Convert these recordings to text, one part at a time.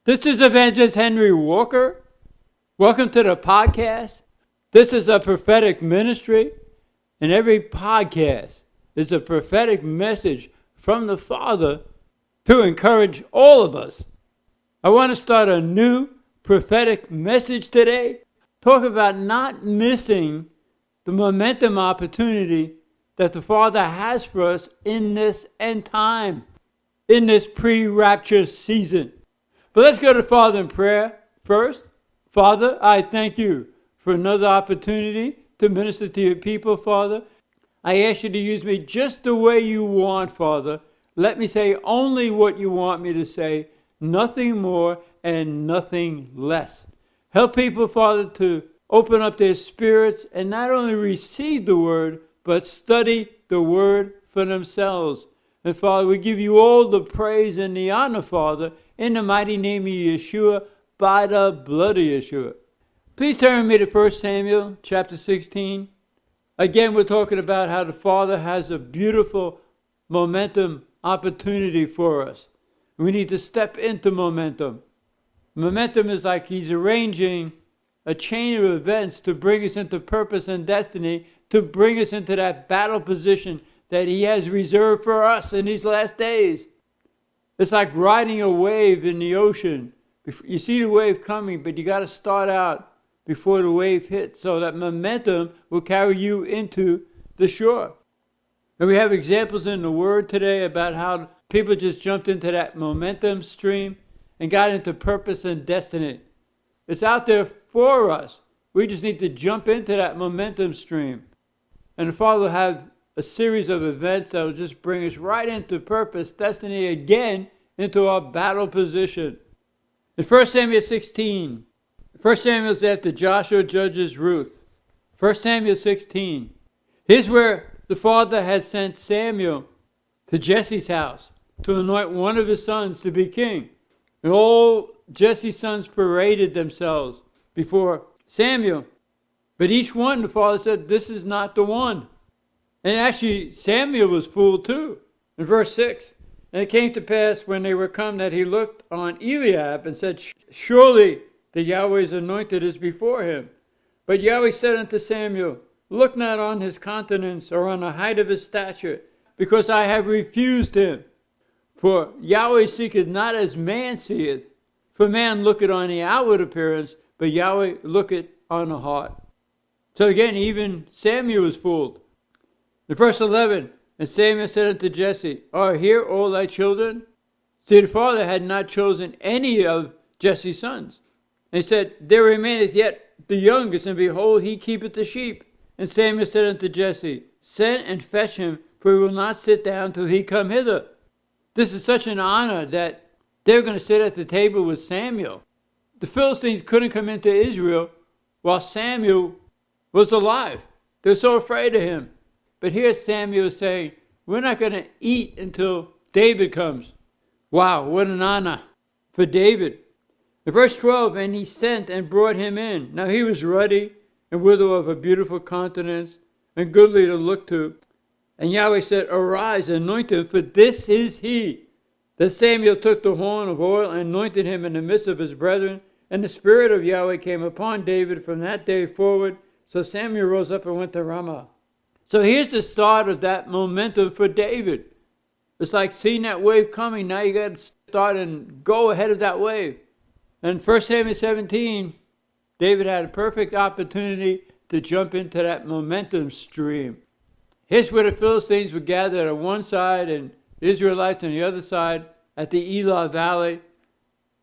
This is Evangelist Henry Walker. Welcome to the podcast. This is a prophetic ministry, and every podcast is a prophetic message from the Father to encourage all of us. I want to start a new prophetic message today. Talk about not missing the momentum opportunity that the Father has for us in this end time, in this pre-rapture season. But let's go to Father in prayer first. Father, I thank you for another opportunity to minister to your people, Father. I ask you to use me just the way you want, Father. Let me say only what you want me to say, nothing more and nothing less. Help people, Father, to open up their spirits and not only receive the word, but study the word for themselves. And Father, we give you all the praise and the honor, Father, in the mighty name of Yeshua, by the blood of Yeshua. Please turn me to 1 Samuel chapter 16. Again, we're talking about how the Father has a beautiful momentum opportunity for us. We need to step into momentum. Momentum is like he's arranging a chain of events to bring us into purpose and destiny, to bring us into that battle position that he has reserved for us in these last days. It's like riding a wave in the ocean. You see the wave coming, but you got to start out before the wave hits, so that momentum will carry you into the shore. And we have examples in the Word today about how people just jumped into that momentum stream and got into purpose and destiny. It's out there for us. We just need to jump into that momentum stream. And the Father will have a series of events that will just bring us right into purpose, destiny again, into our battle position. In 1 Samuel 16, 1 Samuel is after Joshua judges Ruth. 1 Samuel 16. Here's where the Father had sent Samuel to Jesse's house to anoint one of his sons to be king. And all Jesse's sons paraded themselves before Samuel. But each one, the Father said, this is not the one. And actually, Samuel was fooled too. In verse 6, and it came to pass when they were come that he looked on Eliab and said, surely the Yahweh's anointed is before him. But Yahweh said unto Samuel, look not on his countenance or on the height of his stature, because I have refused him. For Yahweh seeketh not as man seeth, for man looketh on the outward appearance, but Yahweh looketh on the heart. So again, even Samuel was fooled. In verse 11, and Samuel said unto Jesse, are here all thy children? See, the Father had not chosen any of Jesse's sons. And he said, there remaineth yet the youngest, and behold, he keepeth the sheep. And Samuel said unto Jesse, send and fetch him, for he will not sit down till he come hither. This is such an honor that they're going to sit at the table with Samuel. The Philistines couldn't come into Israel while Samuel was alive. They're so afraid of him. But here's Samuel saying, we're not going to eat until David comes. Wow, what an honor for David. In verse 12, and he sent and brought him in. Now he was ruddy and withal of a beautiful countenance and goodly to look to. And Yahweh said, arise, anoint him, for this is he. Then Samuel took the horn of oil and anointed him in the midst of his brethren. And the Spirit of Yahweh came upon David from that day forward. So Samuel rose up and went to Ramah. So here's the start of that momentum for David. It's like seeing that wave coming. Now you got to start and go ahead of that wave. And 1 Samuel 17, David had a perfect opportunity to jump into that momentum stream. Here's where the Philistines were gathered on one side and the Israelites on the other side at the Elah Valley.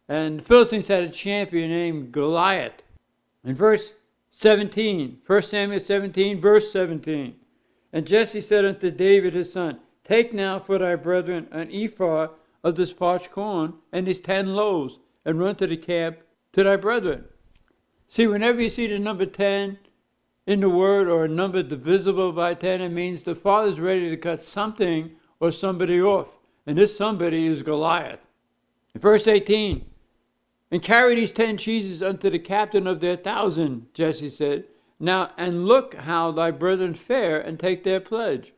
And the Philistines had a champion named Goliath. In verse 17, 1 Samuel 17, verse 17. And Jesse said unto David his son, take now for thy brethren an ephah of this parched corn and these 10 loaves, and run to the camp to thy brethren. See, whenever you see the number 10 in the word, or a number divisible by 10, it means the Father's ready to cut something or somebody off. And this somebody is Goliath. In verse 18, and carry these 10 cheeses unto the captain of their 1,000, Jesse said. Now, and look how thy brethren fare, and take their pledge.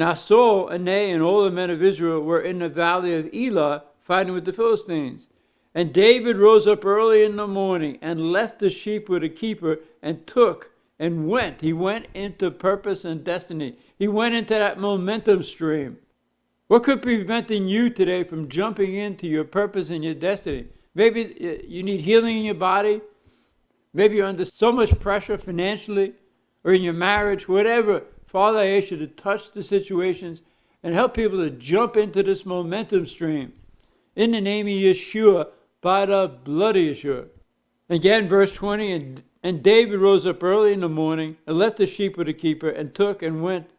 Now Saul and they and all the men of Israel were in the valley of Elah fighting with the Philistines. And David rose up early in the morning and left the sheep with a keeper and took and went. He went into purpose and destiny. He went into that momentum stream. What could be preventing you today from jumping into your purpose and your destiny? Maybe you need healing in your body. Maybe you're under so much pressure financially or in your marriage, whatever. Father, I ask you to touch the situations and help people to jump into this momentum stream. In the name of Yeshua, by the blood of Yeshua. Again, verse 20, and David rose up early in the morning and left the sheep with the keeper and took and went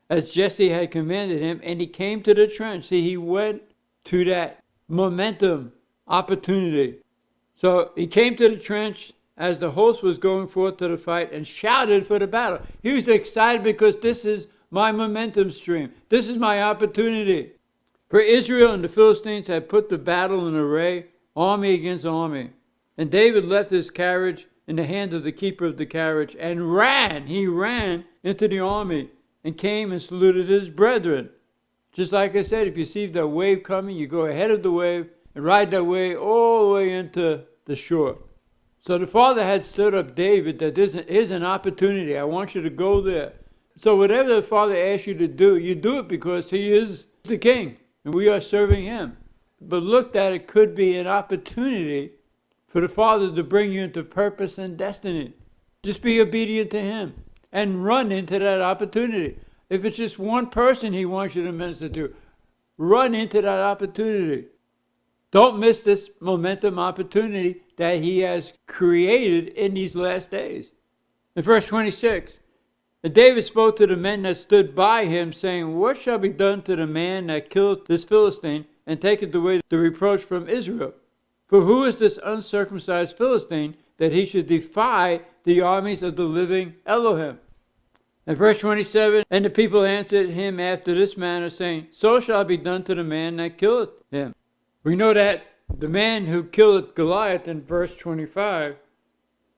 as Jesse had commanded him, and he came to the trench. See, he went to that momentum opportunity. So he came to the trench as the host was going forth to the fight and shouted for the battle. He was excited because this is my momentum stream. This is my opportunity. For Israel and the Philistines had put the battle in array, army against army. And David left his carriage in the hand of the keeper of the carriage and ran. He ran into the army and came and saluted his brethren. Just like I said, if you see that wave coming, you go ahead of the wave and ride that wave all the way into the shore. So the Father had stood up David that here's an opportunity. I want you to go there. So whatever the Father asks you to do, you do it because he is the king and we are serving him. But look that it could be an opportunity for the Father to bring you into purpose and destiny. Just be obedient to him and run into that opportunity. If it's just one person he wants you to minister to, run into that opportunity. Don't miss this momentum opportunity that he has created in these last days. In verse 26, and David spoke to the men that stood by him, saying, what shall be done to the man that killed this Philistine and taketh away the reproach from Israel? For who is this uncircumcised Philistine that he should defy the armies of the living Elohim? And verse 27, and the people answered him after this manner, saying, so shall it be done to the man that killeth him. We know that the man who killed Goliath in verse 25,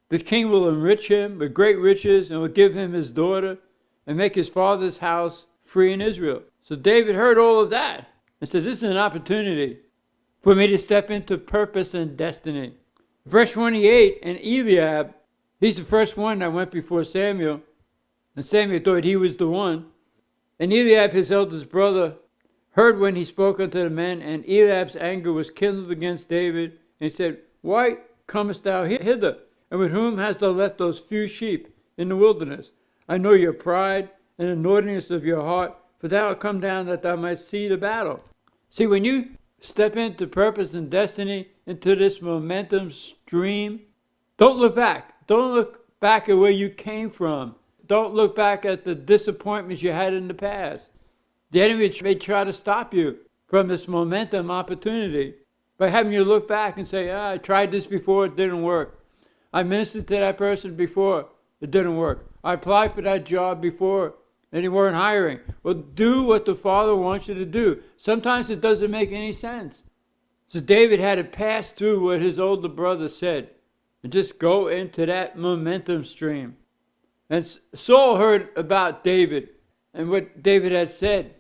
the king will enrich him with great riches and will give him his daughter and make his father's house free in Israel. So David heard all of that and said, this is an opportunity for me to step into purpose and destiny. Verse 28, and Eliab, he's the first one that went before Samuel, and Samuel thought he was the one. And Eliab, his eldest brother, heard when he spoke unto the men, and Eliab's anger was kindled against David, and he said, why comest thou hither? And with whom hast thou left those few sheep in the wilderness? I know your pride and the naughtiness of your heart, for thou art come down that thou mightst see the battle. See, when you step into purpose and destiny, into this momentum stream, don't look back. Don't look back at where you came from. Don't look back at the disappointments you had in the past. The enemy may try to stop you from this momentum opportunity by having you look back and say, I tried this before, it didn't work. I ministered to that person before, it didn't work. I applied for that job before, and they weren't hiring. Well, do what the Father wants you to do. Sometimes it doesn't make any sense. So David had to pass through what his older brother said and just go into that momentum stream. And Saul heard about David and what David had said.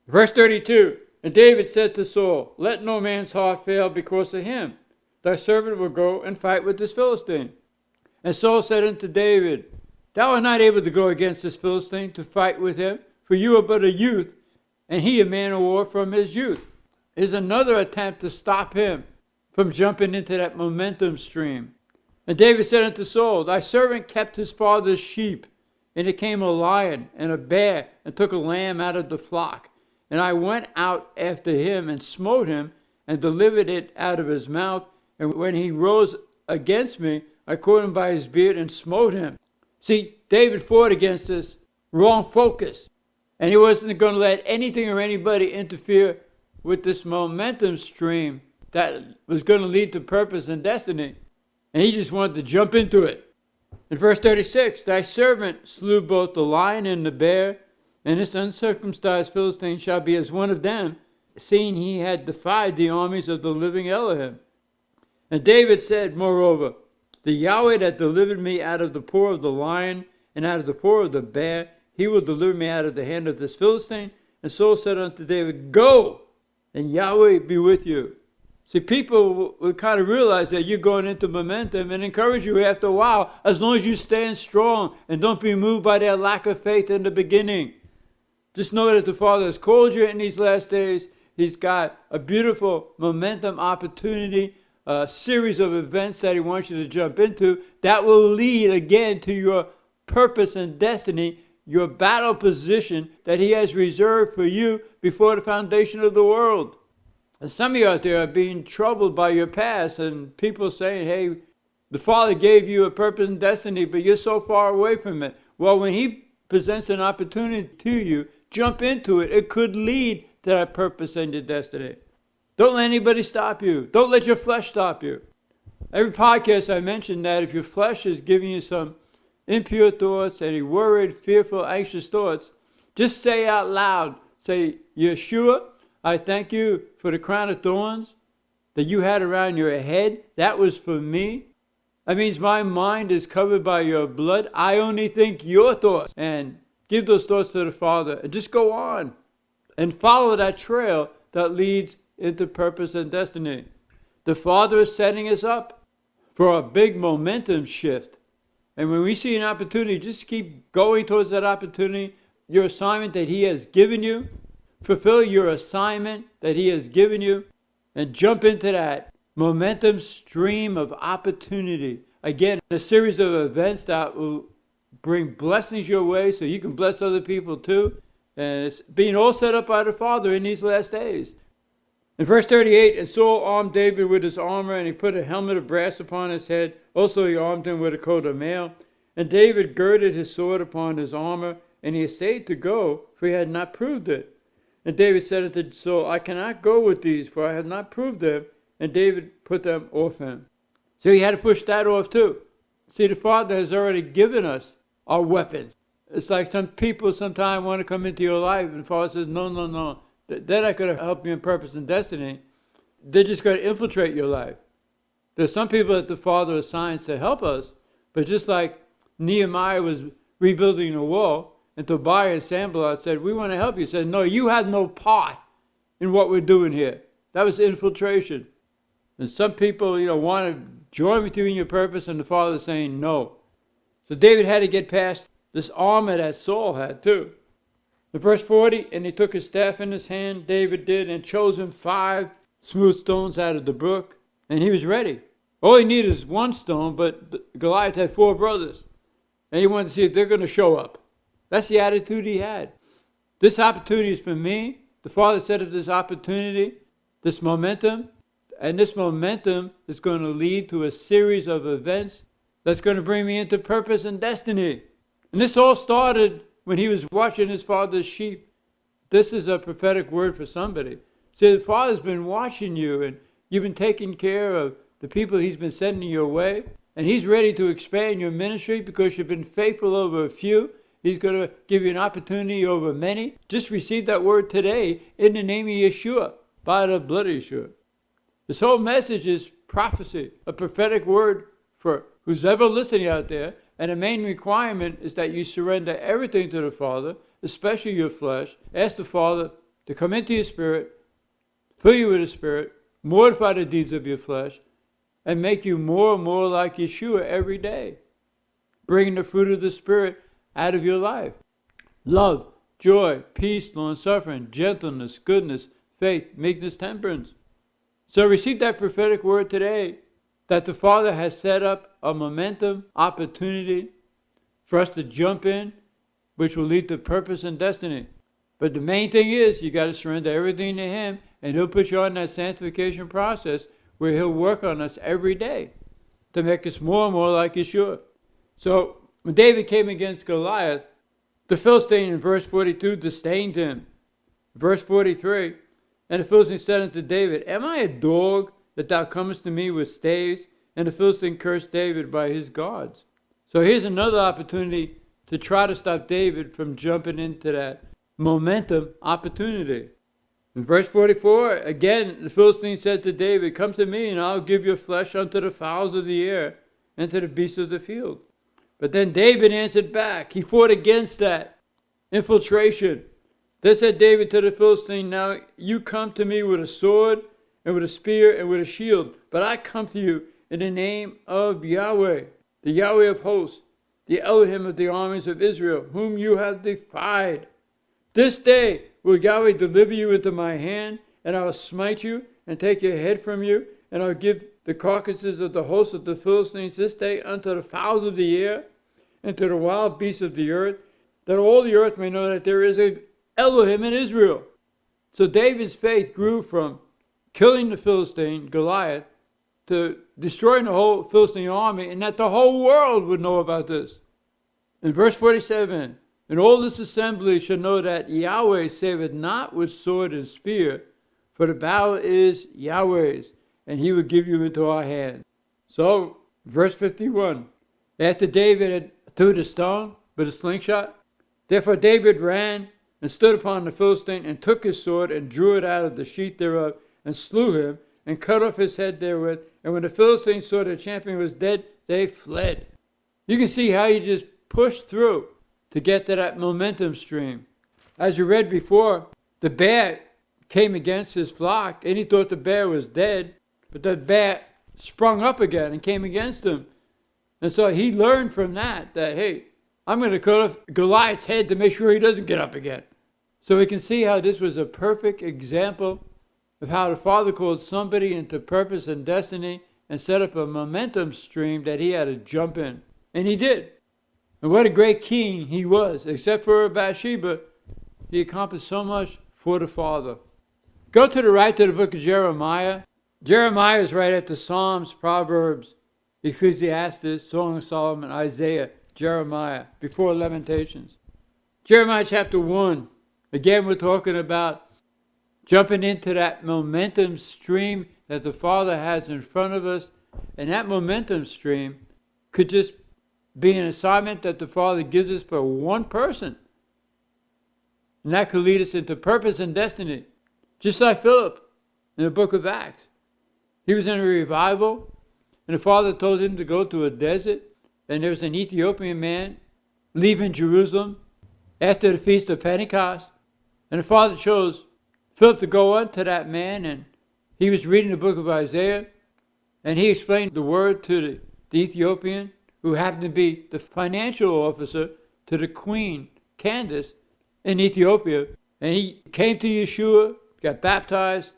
Verse 32, and David said to Saul, let no man's heart fail because of him. Thy servant will go and fight with this Philistine. And Saul said unto David, thou art not able to go against this Philistine to fight with him, for you are but a youth, and he a man of war from his youth. Is another attempt to stop him from jumping into that momentum stream. And David said unto Saul, thy servant kept his father's sheep, and it came a lion and a bear, and took a lamb out of the flock. And I went out after him, and smote him, and delivered it out of his mouth. And when he rose against me, I caught him by his beard, and smote him. See, David fought against this wrong focus. And he wasn't going to let anything or anybody interfere with this momentum stream that was going to lead to purpose and destiny. And he just wanted to jump into it. In verse 36, thy servant slew both the lion and the bear, and this uncircumcised Philistine shall be as one of them, seeing he had defied the armies of the living Elohim. And David said, moreover, the Yahweh that delivered me out of the paw of the lion and out of the paw of the bear, he will deliver me out of the hand of this Philistine. And Saul said unto David, go, and Yahweh be with you. See, people will kind of realize that you're going into momentum and encourage you after a while, as long as you stand strong and don't be moved by their lack of faith in the beginning. Just know that the Father has called you in these last days. He's got a beautiful momentum opportunity, a series of events that he wants you to jump into that will lead again to your purpose and destiny, your battle position that he has reserved for you before the foundation of the world. And some of you out there are being troubled by your past and people saying, hey, the Father gave you a purpose and destiny, but you're so far away from it. Well, when he presents an opportunity to you, jump into it. It could lead to that purpose and your destiny. Don't let anybody stop you. Don't let your flesh stop you. Every podcast I mentioned that if your flesh is giving you some impure thoughts, any worried, fearful, anxious thoughts, just say out loud, say, Yeshua, I thank you for the crown of thorns that you had around your head. That was for me. That means my mind is covered by your blood. I only think your thoughts. And give those thoughts to the Father. And just go on and follow that trail that leads into purpose and destiny. The Father is setting us up for a big momentum shift. And when we see an opportunity, just keep going towards that opportunity, your assignment that he has given you. Fulfill your assignment that he has given you and jump into that momentum stream of opportunity. Again, a series of events that will bring blessings your way so you can bless other people too. And it's being all set up by the Father in these last days. In verse 38, and Saul armed David with his armor, and he put a helmet of brass upon his head. Also he armed him with a coat of mail. And David girded his sword upon his armor, and he essayed to go, for he had not proved it. And David said unto Saul, I cannot go with these, for I have not proved them. And David put them off him. So he had to push that off too. See, the Father has already given us our weapons. It's like some people sometimes want to come into your life, and the Father says, no. They're not going to help you in purpose and destiny. They're just going to infiltrate your life. There's some people that the Father assigns to help us, but just like Nehemiah was rebuilding the wall, and Tobiah and Sanballat said, we want to help you. He said, no, you have no part in what we're doing here. That was infiltration. And some people, want to join with you in your purpose, and the Father's saying no. So David had to get past this armor that Saul had too. In verse 40, and he took his staff in his hand, David did, and chose him 5 smooth stones out of the brook, and he was ready. All he needed is 1 stone, but Goliath had 4 brothers, and he wanted to see if they're going to show up. That's the attitude he had. This opportunity is for me. The Father set up this opportunity, this momentum, and this momentum is going to lead to a series of events that's going to bring me into purpose and destiny. And this all started when he was watching his father's sheep. This is a prophetic word for somebody. See, the Father's been watching you, and you've been taking care of the people he's been sending your way, and he's ready to expand your ministry because you've been faithful over a few. He's going to give you an opportunity over many. Just receive that word today in the name of Yeshua, by the blood of Yeshua. This whole message is prophecy, a prophetic word for who's ever listening out there. And the main requirement is that you surrender everything to the Father, especially your flesh. Ask the Father to come into your spirit, fill you with the Spirit, mortify the deeds of your flesh, and make you more and more like Yeshua every day. Bringing the fruit of the Spirit out of your life. Love, joy, peace, long-suffering, gentleness, goodness, faith, meekness, temperance. So receive that prophetic word today that the Father has set up a momentum opportunity for us to jump in, which will lead to purpose and destiny. But the main thing is you got to surrender everything to him, and he'll put you on that sanctification process where he'll work on us every day to make us more and more like Yeshua. So when David came against Goliath, the Philistine in verse 42 disdained him. Verse 43, and the Philistine said unto David, Am I a dog that thou comest to me with staves? And the Philistine cursed David by his gods. So here's another opportunity to try to stop David from jumping into that momentum opportunity. In verse 44, again, the Philistine said to David, Come to me, and I'll give your flesh unto the fowls of the air and to the beasts of the field. But then David answered back. He fought against that infiltration. Then said David to the Philistine, Now you come to me with a sword and with a spear and with a shield. But I come to you in the name of Yahweh, the Yahweh of hosts, the Elohim of the armies of Israel, whom you have defied. This day will Yahweh deliver you into my hand, and I will smite you and take your head from you, and I'll give the carcasses of the host of the Philistines this day unto the fowls of the air and to the wild beasts of the earth, that all the earth may know that there is an Elohim in Israel. So David's faith grew from killing the Philistine, Goliath, to destroying the whole Philistine army, and that the whole world would know about this. In verse 47, and all this assembly shall know that Yahweh saveth not with sword and spear, for the battle is Yahweh's, and he will give you into our hand. So, verse 51, after David had threw the stone with a slingshot, therefore David ran and stood upon the Philistine, and took his sword, and drew it out of the sheath thereof, and slew him, and cut off his head therewith. And when the Philistines saw the champion was dead, they fled. You can see how he just pushed through to get to that momentum stream. As you read before, the bear came against his flock, and he thought the bear was dead, but the bear sprung up again and came against him. And so he learned from that, hey, I'm going to cut off Goliath's head to make sure he doesn't get up again. So we can see how this was a perfect example of how the Father called somebody into purpose and destiny and set up a momentum stream that he had to jump in. And he did. And what a great king he was. Except for Bathsheba, he accomplished so much for the Father. Go to the right to the book of Jeremiah. Jeremiah is right after Psalms, Proverbs, Ecclesiastes, Song of Solomon, Isaiah, Jeremiah, before Lamentations. Jeremiah chapter 1. Again, we're talking about jumping into that momentum stream that the Father has in front of us. And that momentum stream could just be an assignment that the Father gives us for one person. And that could lead us into purpose and destiny. Just like Philip in the book of Acts. He was in a revival, and the Father told him to go to a desert, and there was an Ethiopian man leaving Jerusalem after the Feast of Pentecost. And the Father chose Philip to go on to that man, and he was reading the book of Isaiah, and he explained the word to the Ethiopian, who happened to be the financial officer to the queen, Candace, in Ethiopia. And he came to Yeshua, got baptized,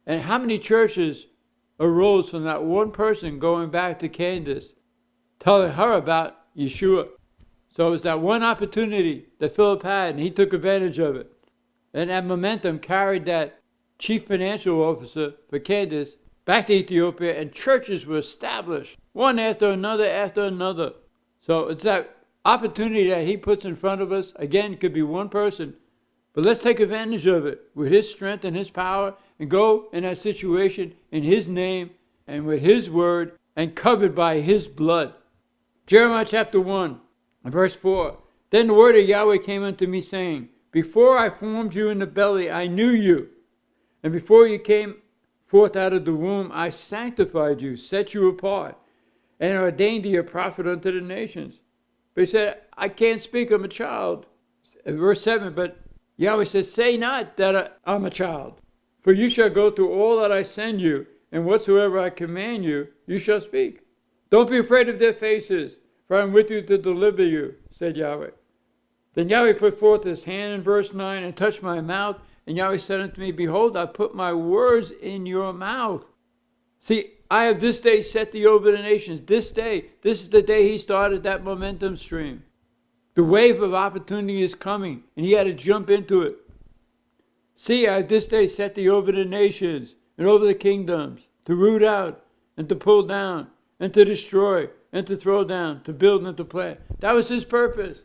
and how many churches arose from that one person going back to Candace, telling her about Yeshua? So it was that one opportunity that Philip had, and he took advantage of it. And that momentum carried that chief financial officer for Candace back to Ethiopia, and churches were established, one after another. So it's that opportunity that he puts in front of us. Again, it could be one person, but let's take advantage of it with his strength and his power, and go in that situation in his name and with his word and covered by his blood. Jeremiah chapter 1, verse 4. Then the word of Yahweh came unto me, saying, before I formed you in the belly, I knew you. And before you came forth out of the womb, I sanctified you, set you apart, and ordained you a prophet unto the nations. But he said, I can't speak, I'm a child. Verse 7, but Yahweh says, say not that I'm a child. For you shall go to all that I send you, and whatsoever I command you, you shall speak. Don't be afraid of their faces, for I am with you to deliver you, said Yahweh. Then Yahweh put forth his hand in verse 9 and touched my mouth. And Yahweh said unto me, behold, I put my words in your mouth. See, I have this day set thee over the nations. This is the day he started that momentum stream. The wave of opportunity is coming, and he had to jump into it. See, I have this day set thee over the nations and over the kingdoms, to root out and to pull down and to destroy and to throw down, to build and to plant. That was his purpose.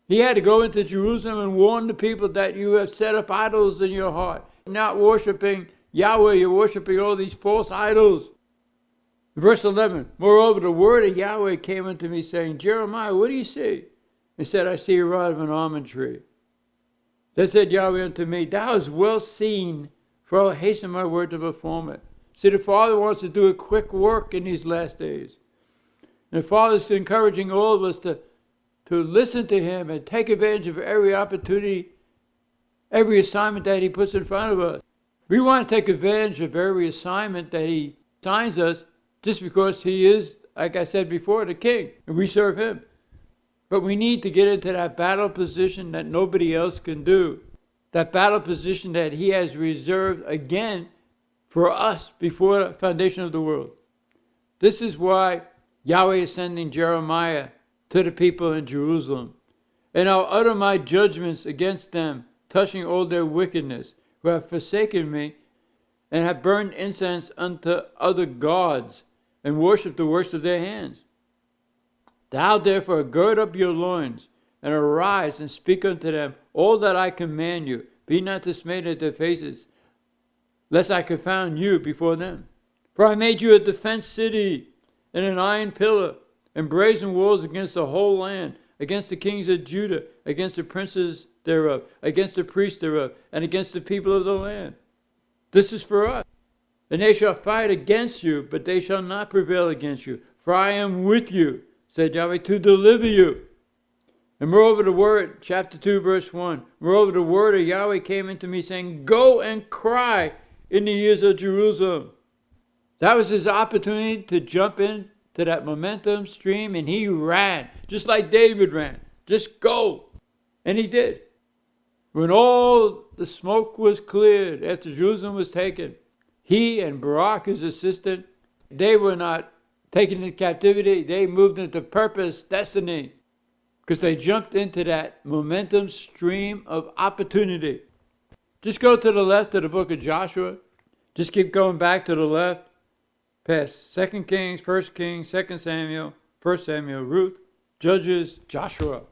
He had to go into Jerusalem and warn the people that you have set up idols in your heart. You're not worshiping Yahweh, you're worshiping all these false idols. Verse 11, moreover, the word of Yahweh came unto me, saying, Jeremiah, what do you see? He said, I see a rod of an almond tree. Then said Yahweh unto me, thou hast well seen, for I will hasten my word to perform it. See, the Father wants to do a quick work in these last days. And the Father is encouraging all of us to listen to him and take advantage of every opportunity, every assignment that he puts in front of us. We want to take advantage of every assignment that he assigns us just because he is, like I said before, the king, and we serve him. But we need to get into that battle position that nobody else can do. That battle position that he has reserved again for us before the foundation of the world. This is why Yahweh is sending Jeremiah to the people in Jerusalem. And I'll utter my judgments against them, touching all their wickedness, who have forsaken me, and have burned incense unto other gods, and worshipped the works of their hands. Thou therefore gird up your loins, and arise, and speak unto them all that I command you. Be not dismayed at their faces, lest I confound you before them. For I made you a defense city, and an iron pillar, and brazen walls against the whole land, against the kings of Judah, against the princes thereof, against the priests thereof, and against the people of the land. This is for us. And they shall fight against you, but they shall not prevail against you. For I am with you, said Yahweh, to deliver you. And moreover the word, chapter 2, verse 1, moreover the word of Yahweh came into me, saying, go and cry in the ears of Jerusalem. That was his opportunity to jump into that momentum stream, and he ran, just like David ran. Just go. And he did. When all the smoke was cleared after Jerusalem was taken, he and Barak, his assistant, they were not taken into captivity. They moved into purpose, destiny, because they jumped into that momentum stream of opportunity. Just go to the left of the book of Joshua. Just keep going back to the left, past 2 Kings, 1 Kings, 2 Samuel, 1 Samuel, Ruth, Judges, Joshua.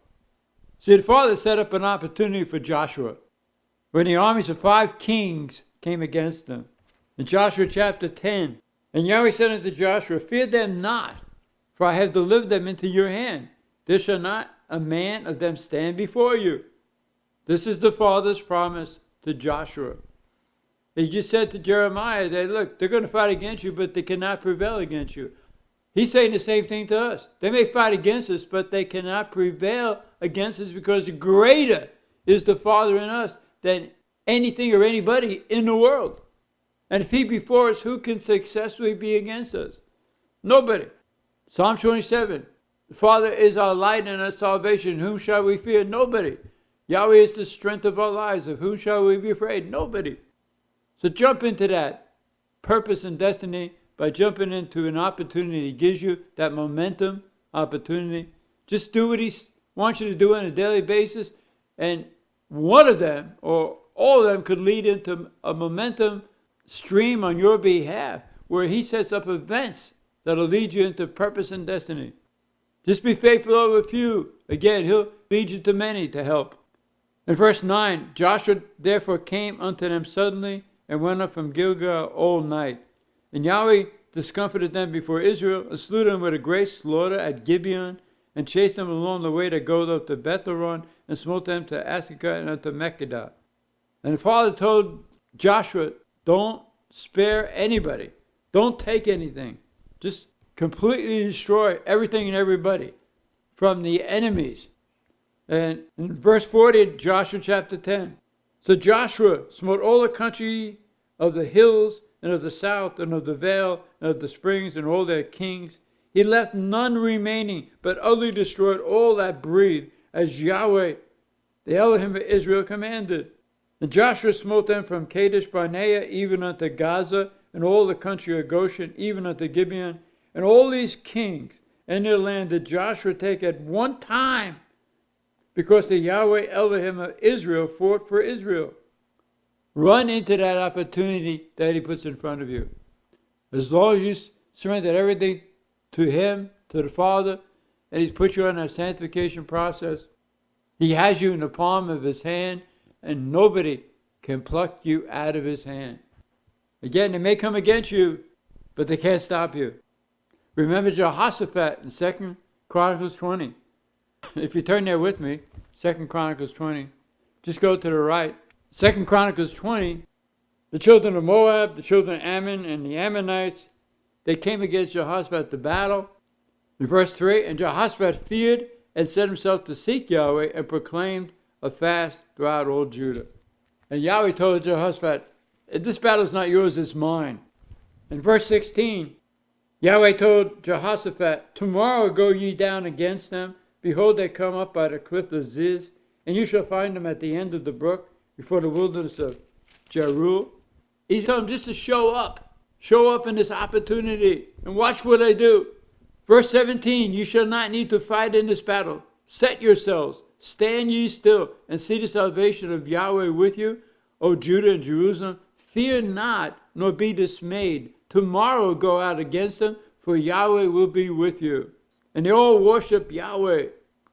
See, the Father set up an opportunity for Joshua when the armies of 5 kings came against him. In Joshua chapter 10, and Yahweh said unto Joshua, fear them not, for I have delivered them into your hand. There shall not a man of them stand before you. This is the Father's promise to Joshua. He just said to Jeremiah that, look, they're going to fight against you, but they cannot prevail against you. He's saying the same thing to us. They may fight against us, but they cannot prevail against us because greater is the Father in us than anything or anybody in the world. And if he be for us, who can successfully be against us? Nobody. Psalm 27, the Father is our light and our salvation. Whom shall we fear? Nobody. Yahweh is the strength of our lives. Of whom shall we be afraid? Nobody. So jump into that purpose and destiny by jumping into an opportunity. He gives you that momentum opportunity. Just do what he wants you to do on a daily basis. And one of them, or all of them, could lead into a momentum stream on your behalf where he sets up events that'll lead you into purpose and destiny. Just be faithful over a few. Again, he'll lead you to many to help. In verse 9, Joshua therefore came unto them suddenly and went up from Gilgal all night. And Yahweh discomfited them before Israel, and slew them with a great slaughter at Gibeon, and chased them along the way that goeth up to Betharon, and smote them to Asika and unto Mekkedah. And the Father told Joshua, don't spare anybody. Don't take anything. Just completely destroy everything and everybody from the enemies. And in verse 40, Joshua chapter 10. So Joshua smote all the country of the hills and of the south and of the vale and of the springs and all their kings. He left none remaining, but utterly destroyed all that breathed, as Yahweh, the Elohim of Israel, commanded. And Joshua smote them from Kadesh Barnea even unto Gaza, and all the country of Goshen, even unto Gibeon. And all these kings and their land did Joshua take at one time, because the Yahweh Elohim of Israel fought for Israel. Run into that opportunity that he puts in front of you. As long as you surrender everything to him, to the Father, and he's put you on that sanctification process, he has you in the palm of his hand, and nobody can pluck you out of his hand. Again, they may come against you, but they can't stop you. Remember Jehoshaphat in 2 Chronicles 20. If you turn there with me, 2 Chronicles 20, just go to the right. 2 Chronicles 20, the children of Moab, the children of Ammon, and the Ammonites, they came against Jehoshaphat to battle. In verse 3, and Jehoshaphat feared and set himself to seek Yahweh and proclaimed a fast throughout all Judah. And Yahweh told Jehoshaphat, This battle is not yours, it's mine. In verse 16, Yahweh told Jehoshaphat, tomorrow go ye down against them. Behold, they come up by the cliff of Ziz, and you shall find them at the end of the brook, before the wilderness of Jeruel. He told them just to show up in this opportunity, and watch what I do. Verse 17, you shall not need to fight in this battle. Set yourselves, stand ye still, and see the salvation of Yahweh with you, O Judah and Jerusalem. Fear not, nor be dismayed. Tomorrow go out against them, for Yahweh will be with you. And they all worship Yahweh.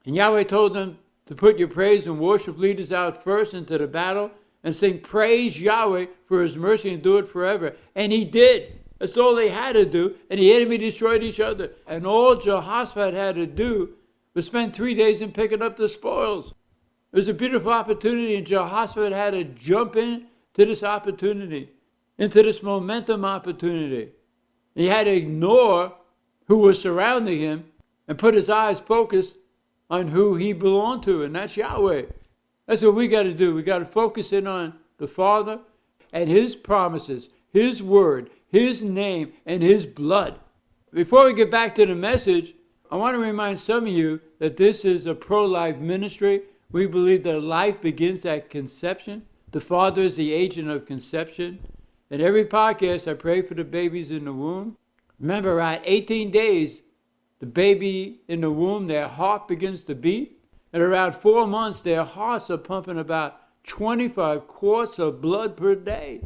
And Yahweh told them to put your praise and worship leaders out first into the battle and sing praise Yahweh for his mercy and do it forever. And he did. That's all they had to do. And the enemy destroyed each other. And all Jehoshaphat had to do was spend 3 days in picking up the spoils. It was a beautiful opportunity, and Jehoshaphat had to jump in to this opportunity, into this momentum opportunity. He had to ignore who was surrounding him and put his eyes focused on who he belonged to, and that's Yahweh. That's what we got to do. We got to focus in on the Father and his promises, his word, his name, and his blood. Before we get back to the message, I want to remind some of you that this is a pro-life ministry. We believe that life begins at conception. The Father is the agent of conception. In every podcast, I pray for the babies in the womb. Remember, around 18 days, the baby in the womb, their heart begins to beat. At around 4 months, their hearts are pumping about 25 quarts of blood per day.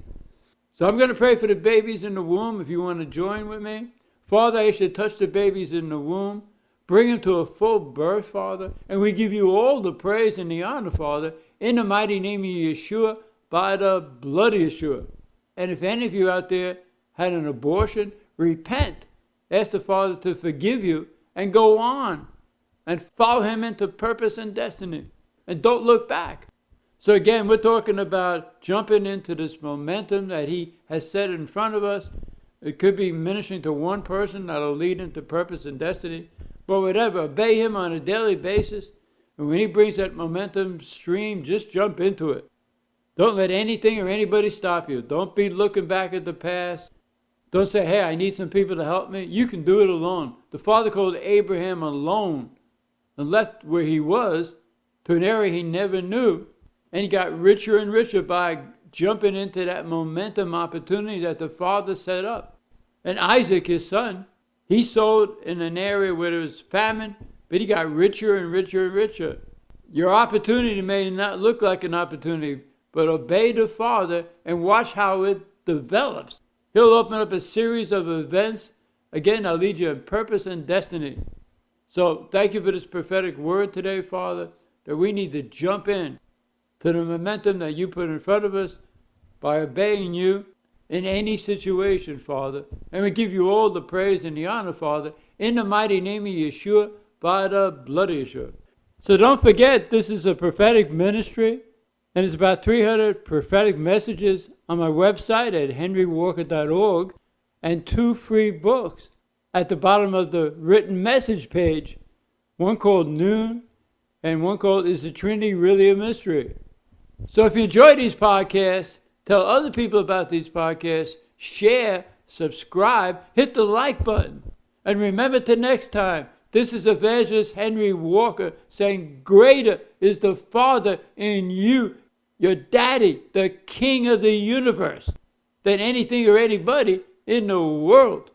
So I'm going to pray for the babies in the womb if you want to join with me. Father, I should touch the babies in the womb. Bring them to a full birth, Father. And we give you all the praise and the honor, Father, in the mighty name of Yeshua, by the blood of Yeshua. And if any of you out there had an abortion, repent. Ask the Father to forgive you and go on and follow him into purpose and destiny. And don't look back. So again, we're talking about jumping into this momentum that he has set in front of us. It could be ministering to one person that'll lead into purpose and destiny. But whatever, obey him on a daily basis. And when he brings that momentum stream, just jump into it. Don't let anything or anybody stop you. Don't be looking back at the past. Don't say, hey, I need some people to help me. You can do it alone. The Father called Abraham alone and left where he was to an area he never knew. And he got richer and richer by jumping into that momentum opportunity that the Father set up. And Isaac, his son, he sowed in an area where there was famine, but he got richer and richer and richer. Your opportunity may not look like an opportunity, but obey the Father and watch how it develops. He'll open up a series of events. Again, I'll lead you in purpose and destiny. So thank you for this prophetic word today, Father, that we need to jump in to the momentum that you put in front of us by obeying you in any situation, Father. And we give you all the praise and the honor, Father, in the mighty name of Yeshua, by the blood of Yeshua. So don't forget, this is a prophetic ministry, and it's about 300 prophetic messages on my website at henrywalker.org, and 2 free books at the bottom of the written message page, one called Noon, and one called Is the Trinity Really a Mystery? So if you enjoy these podcasts, tell other people about these podcasts, share, subscribe, hit the like button. And remember to next time, this is Evangelist Henry Walker saying, greater is the Father in you, your daddy, the King of the universe, than anything or anybody in the world.